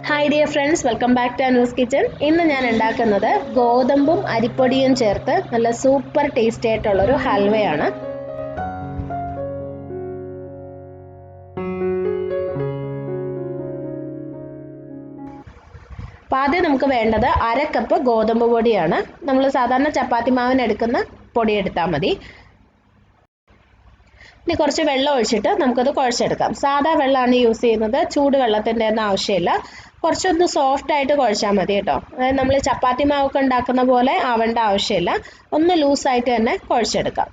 Hi dear friends, welcome back to Anu's Kitchen. ഇന്ന് ഞാൻ ഉണ്ടാക്കുന്നത് ഗോതമ്പും അരിപ്പൊടിയും ചേർത്ത് നല്ല സൂപ്പർ ടേസ്റ്റി ആയിട്ടുള്ള ഒരു ഹൽവയാണ്. ആദ്യം നമുക്ക് വേണ്ടത് 1/2 കപ്പ് ഗോതമ്പ് പൊടിയാണ്. നമ്മൾ സാധാരണ ചപ്പാത്തി മാവിന് എടുക്കുന്ന പൊടി എടുത്താൽ മതി. ഇനി കുറച്ച് വെള്ളം ഒഴിച്ചിട്ട് നമുക്കത് കുഴച്ചെടുക്കാം. സാധാ വെള്ളമാണ് യൂസ് ചെയ്യുന്നത്, ചൂട് വെള്ളത്തിൻ്റെ ഒന്നും ആവശ്യമില്ല. കുറച്ചൊന്ന് സോഫ്റ്റ് ആയിട്ട് കുഴച്ചാൽ മതി കേട്ടോ. അതായത് നമ്മൾ ചപ്പാത്തി മാവൊക്കെ ഉണ്ടാക്കുന്ന പോലെ ആവേണ്ട ആവശ്യമില്ല, ഒന്ന് ലൂസായിട്ട് തന്നെ കുഴച്ചെടുക്കാം.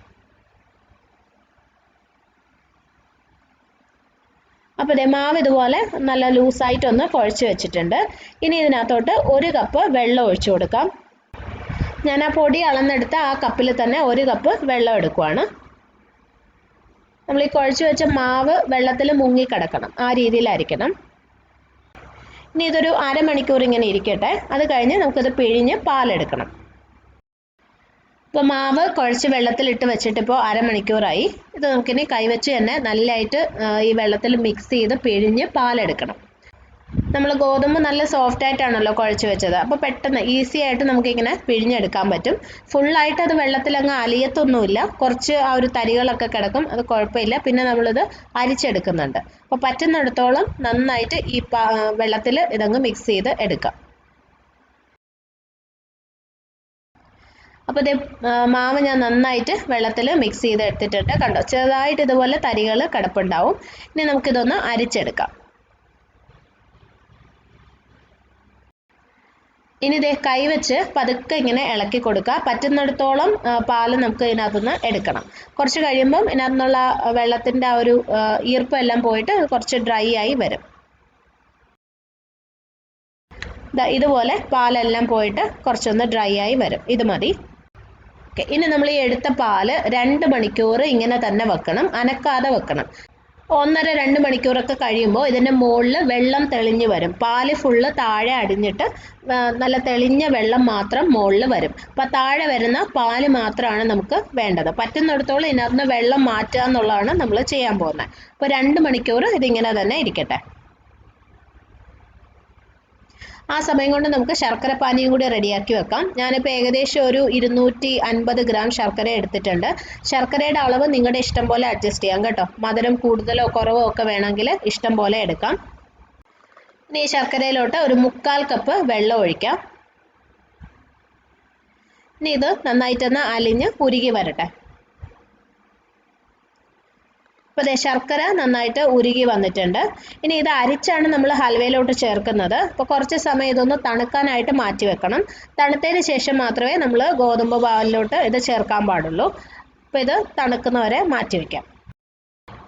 അപ്പോൾ ഇതേ മാവ് ഇതുപോലെ നല്ല ലൂസായിട്ടൊന്ന് കുഴച്ച് വെച്ചിട്ടുണ്ട്. ഇനി ഇതിനകത്തോട്ട് 1 കപ്പ് വെള്ളം ഒഴിച്ചു കൊടുക്കാം. ഞാൻ ആ പൊടി അളന്നെടുത്ത ആ കപ്പിൽ തന്നെ 1 കപ്പ് വെള്ളം എടുക്കുവാണ്. നമ്മൾ ഈ കുഴച്ച് വെച്ച മാവ് വെള്ളത്തിൽ മുങ്ങിക്കിടക്കണം, ആ രീതിയിലായിരിക്കണം. ഇനി ഇതൊരു അരമണിക്കൂർ ഇങ്ങനെ ഇരിക്കട്ടെ. അത് കഴിഞ്ഞ് നമുക്കിത് പിഴിഞ്ഞ് പാലെടുക്കണം. ഇപ്പോൾ മാവ് കുഴച്ച് വെള്ളത്തിലിട്ട് വെച്ചിട്ട് ഇപ്പോൾ അരമണിക്കൂറായി. ഇത് നമുക്കിനി കൈവച്ച് തന്നെ നല്ലതായിട്ട് ഈ വെള്ളത്തിൽ മിക്സ് ചെയ്ത് പിഴിഞ്ഞ് പാലെടുക്കണം. നമ്മൾ ഗോതമ്പ് നല്ല സോഫ്റ്റ് ആയിട്ടാണല്ലോ കുഴച്ച് വെച്ചത്, അപ്പോൾ പെട്ടെന്ന് ഈസി ആയിട്ട് നമുക്കിങ്ങനെ പിഴിഞ്ഞെടുക്കാൻ പറ്റും. ഫുള്ളായിട്ട് അത് വെള്ളത്തിലങ്ങ് അലിയത്തൊന്നുമില്ല, കുറച്ച് ആ ഒരു തരികളൊക്കെ കിടക്കും, അത് കുഴപ്പമില്ല. പിന്നെ നമ്മളിത് അരിച്ചെടുക്കുന്നുണ്ട്. അപ്പോൾ പറ്റുന്നിടത്തോളം നന്നായിട്ട് ഈ വെള്ളത്തിൽ ഇതങ്ങ് മിക്സ് ചെയ്ത് എടുക്കാം. അപ്പോൾ ഇത് മാവ് ഞാൻ നന്നായിട്ട് വെള്ളത്തിൽ മിക്സ് ചെയ്ത് എടുത്തിട്ടുണ്ട്. കണ്ടോ, ചെറുതായിട്ട് ഇതുപോലെ തരികൾ കിടപ്പുണ്ടാവും. ഇനി നമുക്കിതൊന്ന് അരിച്ചെടുക്കാം. ഇനി ഇതേ കൈവച്ച് പതുക്കെ ഇങ്ങനെ ഇളക്കി കൊടുക്കുക. പറ്റുന്നിടത്തോളം പാല് നമുക്ക് ഇതിനകത്തുനിന്ന് എടുക്കണം. കുറച്ച് കഴിയുമ്പം ഇതിനകത്തുനിന്നുള്ള വെള്ളത്തിൻ്റെ ആ ഒരു ഈർപ്പം പോയിട്ട് കുറച്ച് ഡ്രൈ ആയി വരും. ഇതുപോലെ പാലെല്ലാം പോയിട്ട് കുറച്ചൊന്ന് ഡ്രൈ ആയി വരും. ഇത് മതി. ഓക്കെ, ഇനി നമ്മൾ ഈ എടുത്ത പാല് 2 മണിക്കൂർ ഇങ്ങനെ തന്നെ വെക്കണം, അനക്കാതെ വെക്കണം. 1.5-2 മണിക്കൂറൊക്കെ കഴിയുമ്പോൾ ഇതിൻ്റെ മുകളിൽ വെള്ളം തെളിഞ്ഞ് വരും. പാല് ഫുള്ള് താഴെ അടിഞ്ഞിട്ട് നല്ല തെളിഞ്ഞ വെള്ളം മാത്രം മുകളിൽ വരും. അപ്പം താഴെ വരുന്ന പാല് മാത്രമാണ് നമുക്ക് വേണ്ടത്. പറ്റുന്നിടത്തോളം ഇതിനകത്ത് വെള്ളം മാറ്റുക എന്നുള്ളതാണ് നമ്മൾ ചെയ്യാൻ പോകുന്നത്. അപ്പോൾ 2 മണിക്കൂർ ഇതിങ്ങനെ തന്നെ ഇരിക്കട്ടെ. ആ സമയം കൊണ്ട് നമുക്ക് ശർക്കര പാനിയും കൂടി റെഡിയാക്കി വെക്കാം. ഞാനിപ്പോൾ ഏകദേശം ഒരു 250 ഗ്രാം ശർക്കര എടുത്തിട്ടുണ്ട്. ശർക്കരയുടെ അളവ് നിങ്ങളുടെ ഇഷ്ടം പോലെ അഡ്ജസ്റ്റ് ചെയ്യാം കേട്ടോ. മധുരം കൂടുതലോ കുറവോ ഒക്കെ വേണമെങ്കിൽ ഇഷ്ടം പോലെ എടുക്കാം. ഇനി ഈ ശർക്കരയിലോട്ട് ഒരു 1/4 കപ്പ് വെള്ളം ഒഴിക്കാം. ഇനി ഇത് നന്നായിട്ടൊന്ന് അലിഞ്ഞ് ഉരുകി വരട്ടെ. അപ്പോൾ ശർക്കര നന്നായിട്ട് ഉരുകി വന്നിട്ടുണ്ട്. ഇനി ഇത് അരിച്ചാണ് നമ്മൾ ഹൽവയിലോട്ട് ചേർക്കുന്നത്. അപ്പോൾ കുറച്ച് സമയം ഇതൊന്ന് തണുക്കാനായിട്ട് മാറ്റി വെക്കണം. തണുത്തതിന് ശേഷം മാത്രമേ നമ്മൾ ഗോതമ്പ് പാലിലോട്ട് ഇത് ചേർക്കാൻ പാടുള്ളൂ. അപ്പോൾ ഇത് തണുക്കുന്നവരെ മാറ്റി വയ്ക്കാം.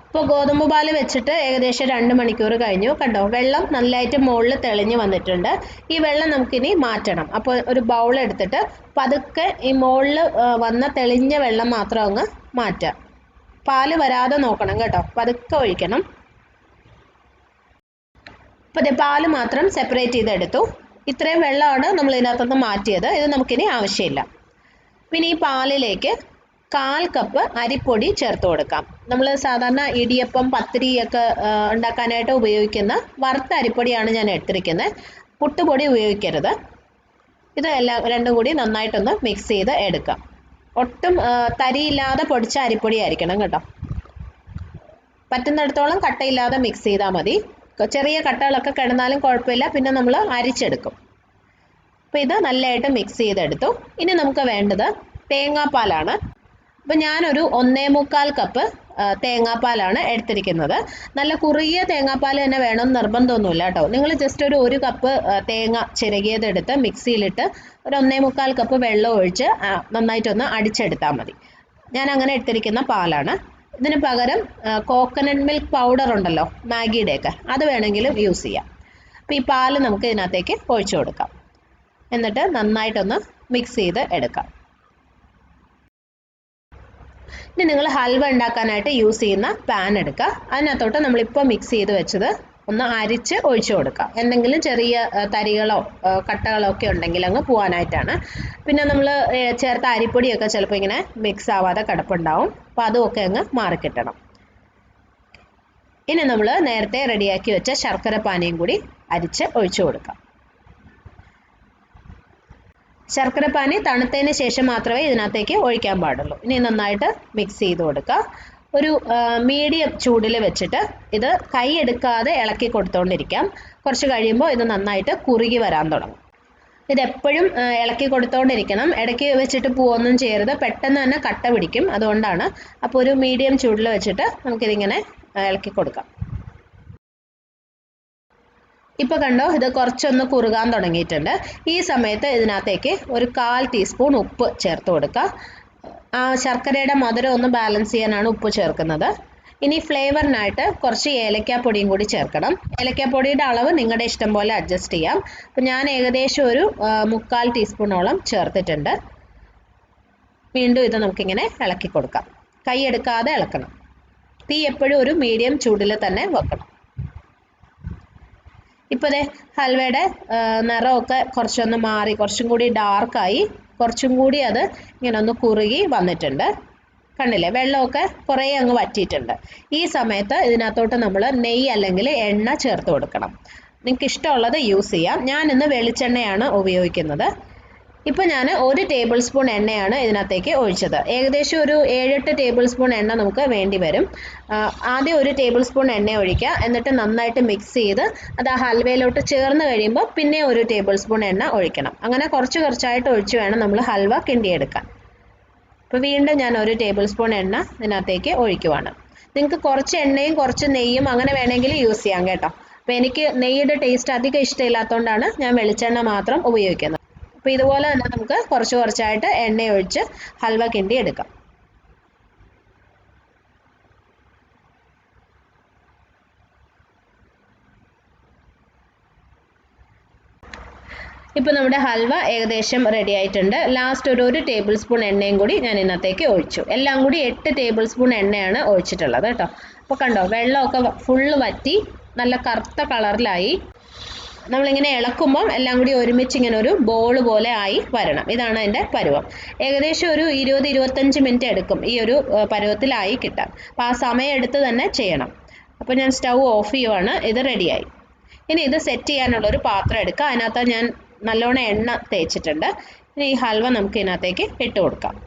ഇപ്പോൾ ഗോതമ്പ് പാല് വെച്ചിട്ട് ഏകദേശം 2 മണിക്കൂർ കഴിഞ്ഞു. കണ്ടോ, വെള്ളം നല്ലതായിട്ട് മുകളിൽ തെളിഞ്ഞ് വന്നിട്ടുണ്ട്. ഈ വെള്ളം നമുക്കിനി മാറ്റണം. അപ്പോൾ ഒരു ബൗൾ എടുത്തിട്ട് പതുക്കെ ഈ മുകളിൽ വന്ന തെളിഞ്ഞ വെള്ളം മാത്രം അങ്ങ് മാറ്റാം. പാല് വരാതെ നോക്കണം കേട്ടോ, പതുക്കെ ഒഴിക്കണം. അപ്പോൾ ഇത് പാല് മാത്രം സെപ്പറേറ്റ് ചെയ്തെടുത്തു. ഇത്രയും വെള്ളമാണ് നമ്മൾ ഇതിനകത്തുനിന്ന് മാറ്റിയത്. ഇത് നമുക്കിനി ആവശ്യമില്ല. പിന്നെ ഈ പാലിലേക്ക് 1/4 കപ്പ് അരിപ്പൊടി ചേർത്ത് കൊടുക്കാം. നമ്മൾ സാധാരണ ഇടിയപ്പം പത്തിരിയൊക്കെ ഉണ്ടാക്കാനായിട്ട് ഉപയോഗിക്കുന്ന വറുത്ത അരിപ്പൊടിയാണ് ഞാൻ എടുത്തിരിക്കുന്നത്. പുട്ടുപൊടി ഉപയോഗിക്കരുത്. ഇത് രണ്ടും കൂടി നന്നായിട്ടൊന്ന് മിക്സ് ചെയ്ത് എടുക്കാം. ഒട്ടും തരിയില്ലാതെ പൊടിച്ച അരിപ്പൊടി ആയിരിക്കണം കേട്ടോ. പറ്റുന്നിടത്തോളം കട്ടയില്ലാതെ മിക്സ് ചെയ്താൽ മതി. ചെറിയ കട്ടകളൊക്കെ കിടന്നാലും കുഴപ്പമില്ല, പിന്നെ നമ്മൾ അരിച്ചെടുക്കും. അപ്പോൾ ഇത് നല്ലതായിട്ട് മിക്സ് ചെയ്തെടുത്തു. ഇനി നമുക്ക് വേണ്ടത് തേങ്ങാപ്പാലാണ്. അപ്പോൾ ഞാനൊരു 1.25 കപ്പ് തേങ്ങാപ്പാലാണ് എടുത്തിരിക്കുന്നത്. നല്ല കുറുകിയ തേങ്ങാപ്പാൽ തന്നെ വേണമെന്ന് നിർബന്ധമൊന്നുമില്ല കേട്ടോ. നിങ്ങൾ ജസ്റ്റ് ഒരു 1 കപ്പ് തേങ്ങ ചിരകിയതെടുത്ത് മിക്സിയിലിട്ട് ഒരു 1.25 കപ്പ് വെള്ളം ഒഴിച്ച് നന്നായിട്ടൊന്ന് അടിച്ചെടുത്താൽ മതി. ഞാൻ അങ്ങനെ എടുത്തിരിക്കുന്ന പാലാണ്. ഇതിന് പകരം കോക്കനട്ട് മിൽക്ക് പൗഡർ ഉണ്ടല്ലോ, മാഗിയുടെയൊക്കെ, അത് വേണമെങ്കിലും യൂസ് ചെയ്യാം. അപ്പോൾ ഈ പാല് നമുക്ക് ഇതിനകത്തേക്ക് ഒഴിച്ചു കൊടുക്കാം. എന്നിട്ട് നന്നായിട്ടൊന്ന് മിക്സ് ചെയ്ത് എടുക്കാം. ഇനി നിങ്ങൾ ഹൽവ ഉണ്ടാക്കാനായിട്ട് യൂസ് ചെയ്യുന്ന പാൻ എടുക്കുക. അതിനകത്തോട്ട് നമ്മളിപ്പോൾ മിക്സ് ചെയ്ത് വെച്ചത് ഒന്ന് അരിച്ച് ഒഴിച്ചു കൊടുക്കുക. എന്തെങ്കിലും ചെറിയ തരികളോ കട്ടകളോ ഒക്കെ ഉണ്ടെങ്കിൽ അങ്ങ് പോകാനായിട്ടാണ്. പിന്നെ നമ്മൾ ചേർത്ത അരിപ്പൊടിയൊക്കെ ചിലപ്പോൾ ഇങ്ങനെ മിക്സ് ആവാതെ കിടപ്പുണ്ടാവും. അപ്പോൾ അതുമൊക്കെ അങ്ങ് മാറിക്കിട്ടണം. ഇനി നമ്മൾ നേരത്തെ റെഡിയാക്കി വെച്ച ശർക്കര പാനിയും കൂടി അരിച്ച് ഒഴിച്ചു കൊടുക്കാം. ശർക്കര പാനി തണുത്തതിന് ശേഷം മാത്രമേ ഇതിനകത്തേക്ക് ഒഴിക്കാൻ പാടുള്ളൂ. ഇനി നന്നായിട്ട് മിക്സ് ചെയ്ത് കൊടുക്കുക. ഒരു മീഡിയം ചൂടിൽ വെച്ചിട്ട് ഇത് കൈ എടുക്കാതെ ഇളക്കി കൊടുത്തോണ്ടിരിക്കാം. കുറച്ച് കഴിയുമ്പോൾ ഇത് നന്നായിട്ട് കുറുകി വരാൻ തുടങ്ങും. ഇതെപ്പോഴും ഇളക്കി കൊടുത്തോണ്ടിരിക്കണം. ഇടയ്ക്ക് വെച്ചിട്ട് പോവൊന്നും ചെയ്യരുത്, പെട്ടെന്ന് തന്നെ കട്ട പിടിക്കും. അതുകൊണ്ടാണ്. അപ്പോൾ ഒരു മീഡിയം ചൂടിൽ വെച്ചിട്ട് നമുക്കിതിങ്ങനെ ഇളക്കി കൊടുക്കാം. ഇപ്പോൾ കണ്ടോ, ഇത് കുറച്ചൊന്ന് കുറുകാൻ തുടങ്ങിയിട്ടുണ്ട്. ഈ സമയത്ത് ഇതിനകത്തേക്ക് ഒരു 1/4 ടീസ്പൂൺ ഉപ്പ് ചേർത്ത് കൊടുക്കുക. ആ ശർക്കരയുടെ മധുരം ഒന്ന് ബാലൻസ് ചെയ്യാനാണ് ഉപ്പ് ചേർക്കുന്നത്. ഇനി ഫ്ലേവറിനായിട്ട് കുറച്ച് ഏലക്കാപ്പൊടിയും കൂടി ചേർക്കണം. ഏലക്കാപ്പൊടിയുടെ അളവ് നിങ്ങളുടെ ഇഷ്ടം പോലെ അഡ്ജസ്റ്റ് ചെയ്യാം. അപ്പോൾ ഞാൻ ഏകദേശം ഒരു 3/4 ടീസ്പൂണോളം ചേർത്തിട്ടുണ്ട്. വീണ്ടും ഇത് നമുക്കിങ്ങനെ ഇളക്കി കൊടുക്കാം. കൈ എടുക്കാതെ ഇളക്കണം. തീ എപ്പോഴും ഒരു മീഡിയം ചൂടിൽ തന്നെ വെക്കണം. ഇപ്പോൾ ദേ ഹൽവയുടെ നിറമൊക്കെ കുറച്ചൊന്ന് മാറി, കുറച്ചും കൂടി ഡാർക്കായി, കുറച്ചും കൂടി അത് ഇങ്ങനെ ഒന്ന് കുറുകി വന്നിട്ടുണ്ട്. കണ്ടില്ലേ, വെള്ളമൊക്കെ കുറേ അങ്ങ് വറ്റിയിട്ടുണ്ട്. ഈ സമയത്ത് ഇതിനകത്തോട്ട് നമ്മൾ നെയ്യ് അല്ലെങ്കിൽ എണ്ണ ചേർത്ത് കൊടുക്കണം. നിങ്ങൾക്ക് ഇഷ്ടമുള്ളത് യൂസ് ചെയ്യാം. ഞാൻ ഇന്ന് വെളിച്ചെണ്ണയാണ് ഉപയോഗിക്കുന്നത്. ഇപ്പോൾ ഞാൻ 1 ടേബിൾ സ്പൂൺ എണ്ണയാണ് ഇതിനകത്തേക്ക് ഒഴിച്ചത്. ഏകദേശം ഒരു 7-8 ടേബിൾ സ്പൂൺ എണ്ണ നമുക്ക് വേണ്ടി വരും. ആദ്യം 1 ടേബിൾ സ്പൂൺ എണ്ണ ഒഴിക്കുക. എന്നിട്ട് നന്നായിട്ട് മിക്സ് ചെയ്ത് അത് ആ ഹൽവയിലോട്ട് ചേർന്ന് കഴിയുമ്പോൾ പിന്നെ 1 ടേബിൾ സ്പൂൺ എണ്ണ ഒഴിക്കണം. അങ്ങനെ കുറച്ചായിട്ട് ഒഴിച്ച് വേണം നമ്മൾ ഹൽവ കിണ്ടിയെടുക്കാൻ. അപ്പോൾ വീണ്ടും ഞാൻ 1 ടേബിൾ സ്പൂൺ എണ്ണ ഇതിനകത്തേക്ക് ഒഴിക്കുവാണ്. നിങ്ങൾക്ക് കുറച്ച് എണ്ണയും കുറച്ച് നെയ്യും അങ്ങനെ വേണമെങ്കിൽ യൂസ് ചെയ്യാം കേട്ടോ. അപ്പോൾ എനിക്ക് നെയ്യുടെ ടേസ്റ്റ് അധികം ഇഷ്ടമില്ലാത്തതുകൊണ്ടാണ് ഞാൻ വെളിച്ചെണ്ണ മാത്രം ഉപയോഗിക്കുന്നത്. അപ്പോൾ ഇതുപോലെ തന്നെ നമുക്ക് കുറച്ചായിട്ട് എണ്ണ ഒഴിച്ച് ഹൽവ കിണ്ടി എടുക്കാം. ഇപ്പോൾ നമ്മുടെ ഹൽവ ഏകദേശം റെഡി ആയിട്ടുണ്ട്. ലാസ്റ്റ് ഒരു 1 ടേബിൾ സ്പൂൺ എണ്ണയും കൂടി ഞാൻ ഇതിനകത്തേക്ക് ഒഴിച്ചു. എല്ലാം കൂടി 8 ടേബിൾ സ്പൂൺ എണ്ണയാണ് ഒഴിച്ചിട്ടുള്ളത് കേട്ടോ. അപ്പോൾ കണ്ടോ, വെള്ളമൊക്കെ ഫുള്ള് വറ്റി നല്ല കറുത്ത കളറിലായി. നമ്മളിങ്ങനെ ഇളക്കുമ്പം എല്ലാം കൂടി ഒരുമിച്ച് ഇങ്ങനെ ഒരു ബോൾ പോലെ ആയി വരണം. ഇതാണ് അതിൻ്റെ പരുവം. ഏകദേശം ഒരു 20-25 മിനിറ്റ് എടുക്കും ഈ ഒരു പരുവത്തിലായി കിട്ടാൻ. അപ്പോൾ ആ സമയം എടുത്ത് തന്നെ ചെയ്യണം. അപ്പോൾ ഞാൻ സ്റ്റൗ ഓഫ് ചെയ്യുവാണ്. ഇത് റെഡിയായി. ഇനി ഇത് സെറ്റ് ചെയ്യാനുള്ളൊരു പാത്രം എടുക്കുക. അതിനകത്ത് ഞാൻ നല്ലോണം എണ്ണ തേച്ചിട്ടുണ്ട്. ഇനി ഈ ഹൽവ നമുക്ക് ഇതിനകത്തേക്ക് ഇട്ട് കൊടുക്കാം.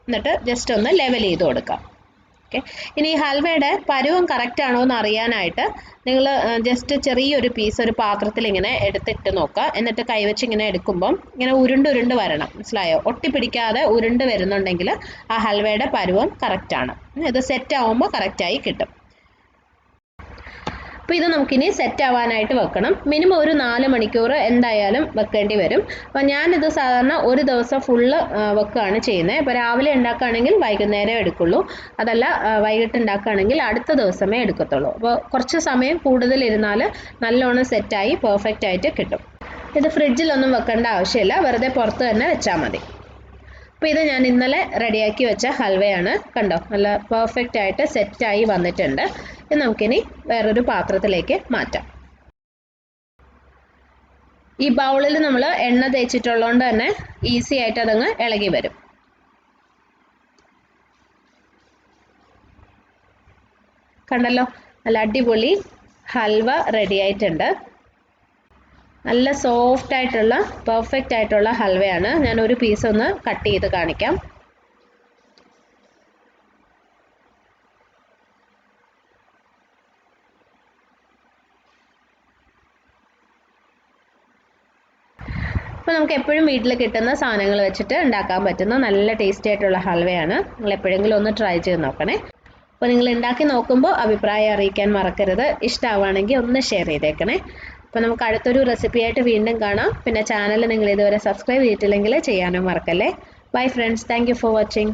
എന്നിട്ട് ജസ്റ്റ് ഒന്ന് ലെവൽ ചെയ്ത് കൊടുക്കാം. ഓക്കെ. ഇനി ഈ ഹൽവയുടെ പരുവം കറക്റ്റ് ആണോ എന്ന് അറിയാനായിട്ട് നിങ്ങൾ ജസ്റ്റ് ചെറിയൊരു പീസ് ഒരു പാത്രത്തിൽ ഇങ്ങനെ എടുത്തിട്ട് നോക്കുക. എന്നിട്ട് കൈവച്ച് ഇങ്ങനെ എടുക്കുമ്പം ഇങ്ങനെ ഉരുണ്ട് വരണം. മനസ്സിലായോ? ഒട്ടിപ്പിടിക്കാതെ ഉരുണ്ട് വരുന്നുണ്ടെങ്കിൽ ആ ഹൽവയുടെ പരുവം കറക്റ്റാണ്. ഇത് സെറ്റ് ആവുമ്പോൾ കറക്റ്റായി കിട്ടും. അപ്പോൾ ഇത് നമുക്കിനി സെറ്റ് ആവാനായിട്ട് വെക്കണം. മിനിമം ഒരു 4 മണിക്കൂർ എന്തായാലും വെക്കേണ്ടി വരും. അപ്പോൾ ഞാനിത് സാധാരണ ഒരു ദിവസം ഫുള്ള് വെക്കുകയാണ് ചെയ്യുന്നത്. ഇപ്പോൾ രാവിലെ ഉണ്ടാക്കുകയാണെങ്കിൽ വൈകുന്നേരം എടുക്കുള്ളൂ. അതല്ല വൈകിട്ട് ഉണ്ടാക്കുകയാണെങ്കിൽ അടുത്ത ദിവസമേ എടുക്കത്തുള്ളൂ. അപ്പോൾ കുറച്ച് സമയം കൂടുതൽ ഇരുന്നാൽ നല്ലോണം സെറ്റായി പെർഫെക്റ്റ് ആയിട്ട് കിട്ടും. ഇത് ഫ്രിഡ്ജിലൊന്നും വെക്കേണ്ട ആവശ്യമില്ല, വെറുതെ പുറത്ത് തന്നെ വെച്ചാൽ മതി. അപ്പോൾ ഇത് ഞാൻ ഇന്നലെ റെഡിയാക്കി വെച്ച ഹൽവയാണ്. കണ്ടോ, നല്ല പെർഫെക്റ്റ് ആയിട്ട് സെറ്റായി വന്നിട്ടുണ്ട്. ഇത് നമുക്കിനി വേറൊരു പാത്രത്തിലേക്ക് മാറ്റാം. ഈ ബൗളിൽ നമ്മൾ എണ്ണ തേച്ചിട്ടുള്ളതുകൊണ്ട് തന്നെ ഈസി ആയിട്ട് അതങ്ങ് ഇളകി വരും. കണ്ടല്ലോ, നല്ല അടിപൊളി ഹൽവ റെഡി ആയിട്ടുണ്ട്. നല്ല സോഫ്റ്റ് ആയിട്ടുള്ള പെർഫെക്റ്റ് ആയിട്ടുള്ള ഹൽവയാണ്. ഞാൻ ഒരു പീസ് ഒന്ന് കട്ട് ചെയ്ത് കാണിക്കാം. അപ്പോൾ നമുക്ക് എപ്പോഴും വീട്ടിൽ കിട്ടുന്ന സാധനങ്ങൾ വെച്ചിട്ട് ഉണ്ടാക്കാൻ പറ്റുന്ന നല്ല ടേസ്റ്റി ആയിട്ടുള്ള ഹൽവയാണ്. നിങ്ങൾ എപ്പോഴെങ്കിലും ഒന്ന് ട്രൈ ചെയ്ത് നോക്കണേ. അപ്പോൾ നിങ്ങൾ ഉണ്ടാക്കി നോക്കുമ്പോൾ അഭിപ്രായം അറിയിക്കാൻ മറക്കരുത്. ഇഷ്ടമാവുകയാണെങ്കിൽ ഒന്ന് ഷെയർ ചെയ്തേക്കണേ. അപ്പോൾ നമുക്ക് അടുത്തൊരു റെസിപ്പി ആയിട്ട് വീണ്ടും കാണാം. പിന്നെ ചാനൽ നിങ്ങൾ ഇതുവരെ സബ്സ്ക്രൈബ് ചെയ്തിട്ടില്ലെങ്കിൽ ചെയ്യാനും മറക്കല്ലേ. Bye friends, thank you for watching.